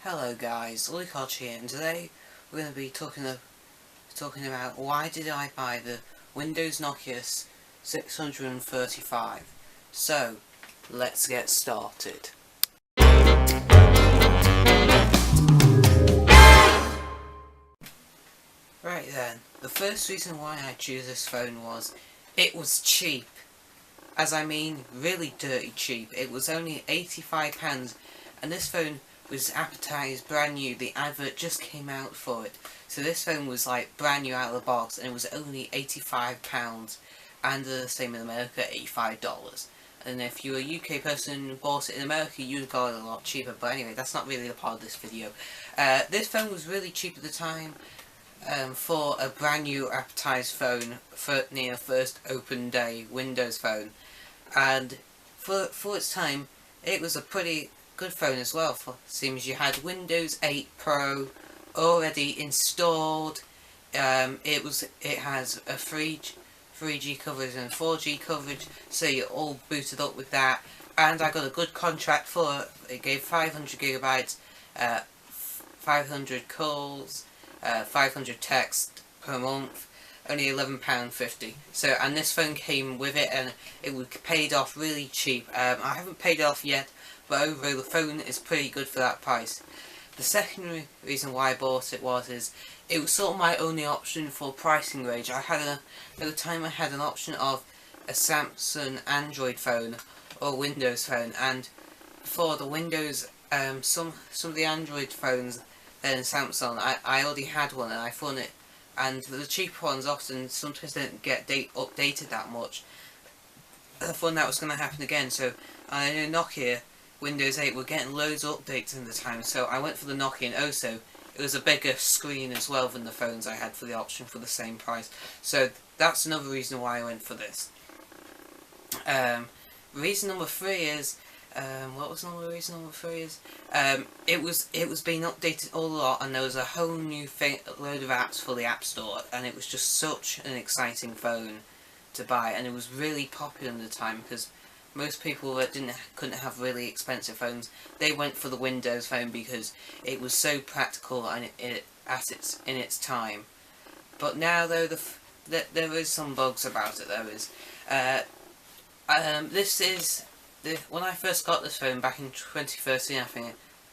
Hello guys, Luke Hodge here, and today we're going to be talking about why did I buy the Windows Nokia 635. So, let's get started. Right then, the first reason why I chose this phone was it was cheap. As I mean, really dirty cheap. It was only £85, and this phone was advertised brand new. The advert just came out for it, so this phone was like brand new out of the box, and it was only £85, and the same in America, $85. And if you're a UK person who bought it in America, you'd got it a lot cheaper. But anyway, that's not really the part of this video. This phone was really cheap at the time for a brand new advertised phone for near first open day Windows phone, and for its time, it was a pretty good phone as well. Seems you had Windows 8 Pro already installed. It has a 3G coverage and 4G coverage, so you're all booted up with that. And I got a good contract for it. It gave 500 gigabytes, 500 calls, 500 text per month, only £11.50. So, and this phone came with it, and it was paid off really cheap. I haven't paid it off yet, but overall the phone is pretty good for that price. The second reason why I bought it was it was sort of my only option for pricing range. At the time I had an option of a Samsung Android phone or Windows phone, and for the Windows, some of the Android phones then Samsung, I already had one, and I found it, and the cheaper ones often sometimes don't get updated that much. I thought that was going to happen again, so I know Nokia Windows 8 were getting loads of updates in the time, so I went for the Nokia, and also it was a bigger screen as well than the phones I had for the option for the same price. So that's another reason why I went for this. Reason number 3 is, what was reason number 3 is? It was being updated all a lot, and there was a whole new load of apps for the App Store, and it was just such an exciting phone to buy, and it was really popular at the time because most people that couldn't have really expensive phones, they went for the Windows phone because it was so practical and in its time. But now though, there is some bugs about it. When I first got this phone back in 2013,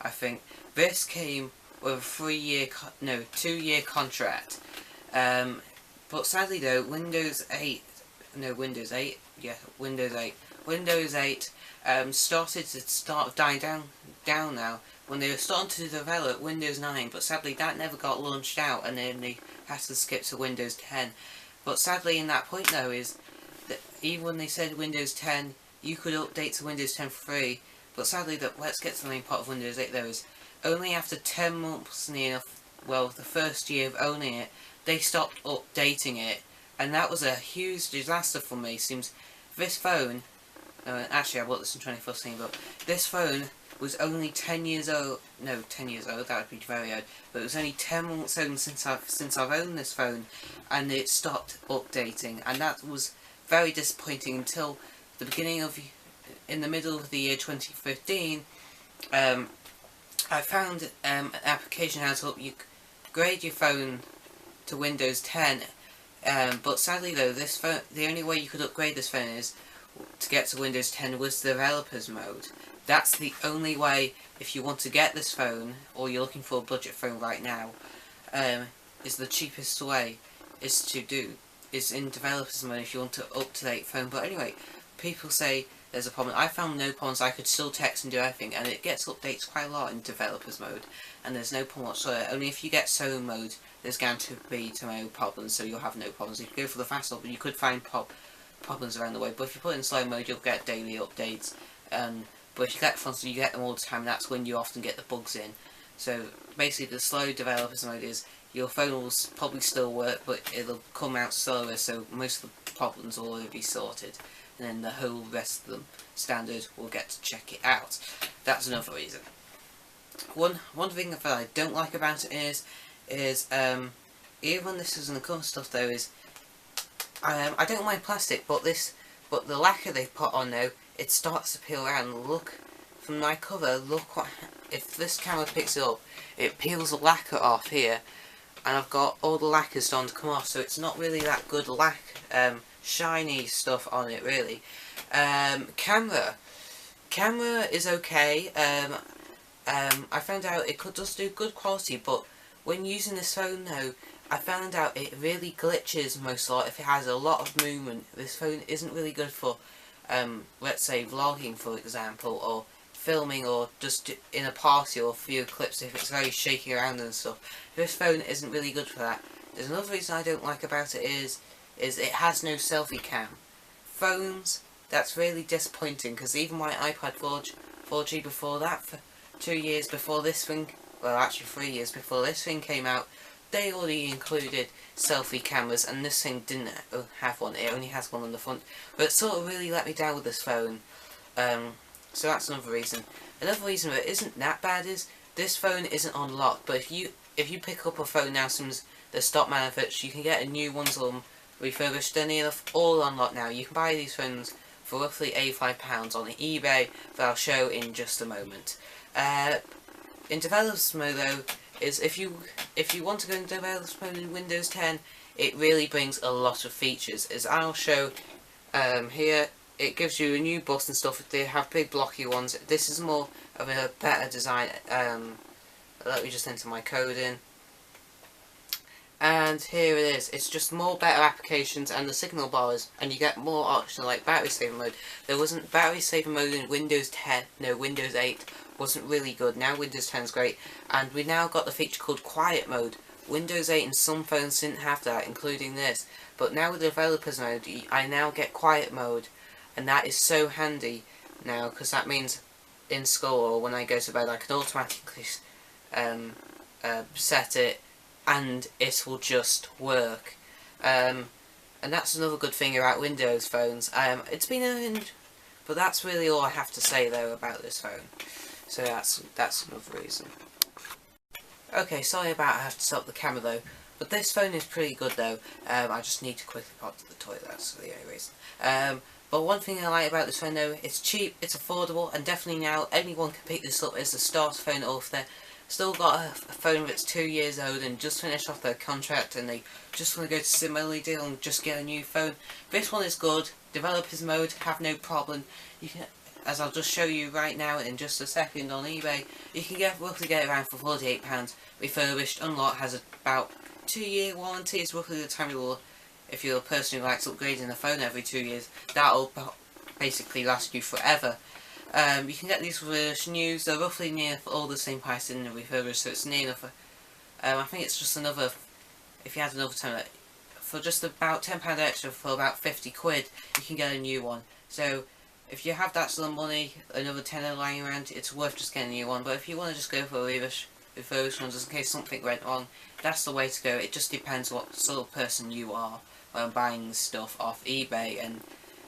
I think this came with a 2-year contract. But sadly though, Windows 8 started to dying down now when they were starting to develop Windows 9, but sadly that never got launched out, and then they had to skip to Windows 10. But sadly in that point though is that even when they said Windows 10, you could update to Windows 10 for free, but sadly let's get to the main part of Windows 8 though, is only after 10 months near enough, well, the first year of owning it, they stopped updating it, and that was a huge disaster for me. Seems this phone, actually I bought this in 2014, but this phone was only 10 years old, no 10 years old, that would be very old, but it was only 10 months old since I've owned this phone, and it stopped updating, and that was very disappointing until the beginning of, in the middle of the year 2015, I found an application how to help you upgrade your phone to Windows 10, but sadly though, this phone, the only way you could upgrade this phone is to get to Windows 10 was developers mode. That's the only way if you want to get this phone, or you're looking for a budget phone right now, is the cheapest way is in developers mode if you want an up-to-date phone. But anyway, people say there's a problem. I found no problems. I could still text and do everything, and it gets updates quite a lot in developers mode, and there's no problem whatsoever. Only if you get solo mode, there's guaranteed to be no problems, so you'll have no problems. If you go for the fast mode, you could find problems around the way, but if you put it in slow mode, you'll get daily updates. But if you get fast, you get them all the time. That's when you often get the bugs in. So basically, the slow developers mode is your phone will probably still work, but it'll come out slower, so most of the problems will already be sorted, and then the whole rest of them standard will get to check it out. That's another reason. One thing that I don't like about it is even when this is in the cover stuff though, is I don't mind plastic, but But the lacquer they've put on now, it starts to peel around. Look, from my cover, look what if this camera picks it up, it peels the lacquer off here, and I've got all the lacquer starting to come off, so it's not really that good shiny stuff on it really. Camera is okay. I found out it does do good quality, but when using this phone though, I found out it really glitches most a lot if it has a lot of movement. This phone isn't really good for, let's say vlogging for example, or filming, or just in a party or a few clips if it's very shaky around and stuff. This phone isn't really good for that. There's another reason I don't like about it is it has no selfie cam. Phones, that's really disappointing, because even my iPad 4G before that, for 2 years before this thing, well actually 3 years before this thing came out, they already included selfie cameras, and this thing didn't have one. It only has one on the front, but it sort of really let me down with this phone. So that's another reason. Another reason that isn't that bad is this phone isn't on lock, but if you pick up a phone now since the stock manufacturers, you can get a new ones on refurbished. They're all on lock now. You can buy these phones for roughly £85 on eBay, that I'll show in just a moment. In developers mode though, is if you want to go in developers mode in Windows 10, it really brings a lot of features. As I'll show here, it gives you a new bus and stuff. They have big blocky ones. This is more of a better design. Let me just enter my code in. And here it is. It's just more better applications and the signal bars, and you get more options like battery saver mode. There wasn't battery saver mode in Windows 10. No, Windows 8 wasn't really good. Now Windows 10 is great, and we now got the feature called quiet mode. Windows 8 and some phones didn't have that, including this. But now with developers mode, I now get quiet mode, and that is so handy now, because that means in school or when I go to bed I can automatically set it, and it will just work. And that's another good thing about Windows phones. It's been but that's really all I have to say though about this phone. So that's another reason. Okay, sorry about I have to stop the camera though, but this phone is pretty good though. I just need to quickly pop to the toilet, that's the only reason. But one thing I like about this phone though, it's cheap, it's affordable, and definitely now anyone can pick this up as a starter phone, or if they're still got a phone that's 2 years old and just finished off their contract and they just want to go to Similarly Deal and just get a new phone. This one is good. Developers mode, have no problem. You can, as I'll just show you right now in just a second on eBay, you can roughly get it around for £48, refurbished, unlocked, has about 2-year warranty. It's roughly the time you will, if you're a person who likes upgrading a phone every 2 years, that'll basically last you forever. You can get these for news. They're roughly near all the same price in the refurbished, so it's near enough. I think it's just another, if you had another time, for just about £10 extra for about 50 quid, you can get a new one. So if you have that sort of money, another tenner lying around, it's worth just getting a new one. But if you want to just go for a refurbished one, just in case something went wrong, that's the way to go. It just depends what sort of person you are when buying stuff off eBay, and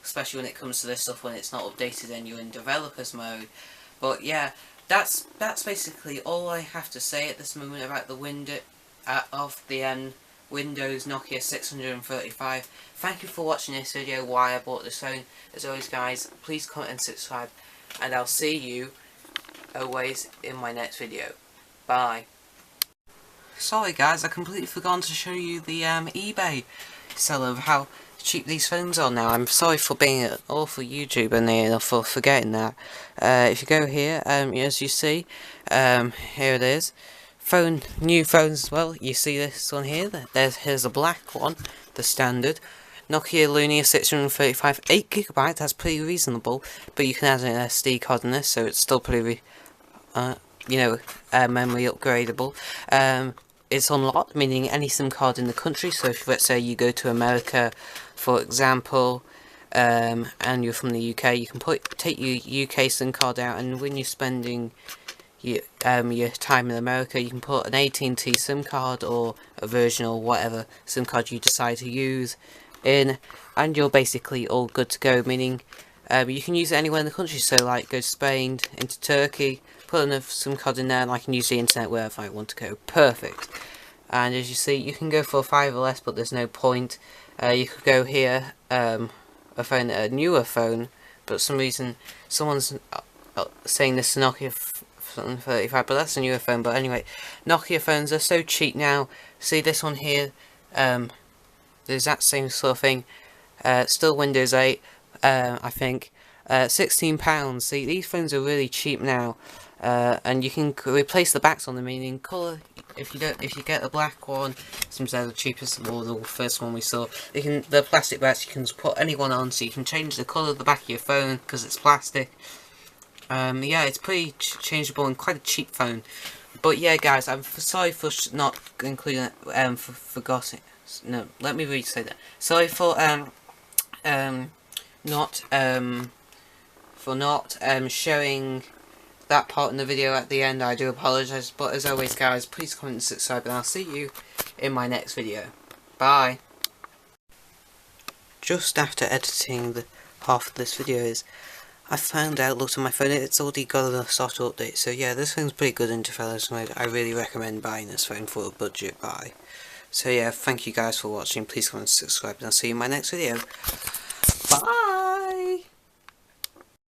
especially when it comes to this stuff when it's not updated and you're in developers mode. But yeah, that's basically all I have to say at this moment about the Windows Nokia 635. Thank you for watching this video, why I bought this phone. As always guys, please comment and subscribe, and I'll see you always in my next video. Bye. Sorry guys, I completely forgot to show you the eBay seller of how cheap these phones are now. I'm sorry for being an awful YouTuber and for forgetting that. If you go here, as you see, here it is. New phones as well. You see this one here. Here's a black one, the standard Nokia Lumia 635, 8GB. That's pretty reasonable, but you can add an SD card in this, so it's still pretty, memory upgradable. It's unlocked, meaning any SIM card in the country. So if let's say you go to America, for example, and you're from the UK, you can take your UK SIM card out, and when you're spending your time in America, you can put an AT&T SIM card or a Virgin or whatever SIM card you decide to use in, and you're basically all good to go, meaning you can use it anywhere in the country. So like go to Spain, into Turkey, put another SIM card in there, and I can use the internet wherever I want to go. Perfect. And as you see, you can go for 5 or less, but there's no point. You could go here, a newer phone, but for some reason someone's saying this Nokia 35, but that's a newer phone. But anyway, Nokia phones are so cheap now. See this one here, the exact same sort of thing, still Windows 8, I think, £16. See, these phones are really cheap now, and you can replace the backs on them in colour. If you get the black one, seems like the cheapest or the first one we saw. The plastic backs, you can just put any one on, so you can change the colour of the back of your phone because it's plastic. Yeah, it's pretty changeable and quite a cheap phone. But yeah, guys, I'm sorry for not including it. Forgotten. No, let me re-say that. Sorry for not showing that part in the video at the end. I do apologise, but as always, guys, please comment and subscribe, and I'll see you in my next video. Bye. Just after editing the half of this video I found out, looked on my phone, it's already got a software update. So yeah, this phone's pretty good in development mode. I really recommend buying this phone for a budget buy. So yeah, thank you guys for watching. Please comment and subscribe, and I'll see you in my next video. Bye.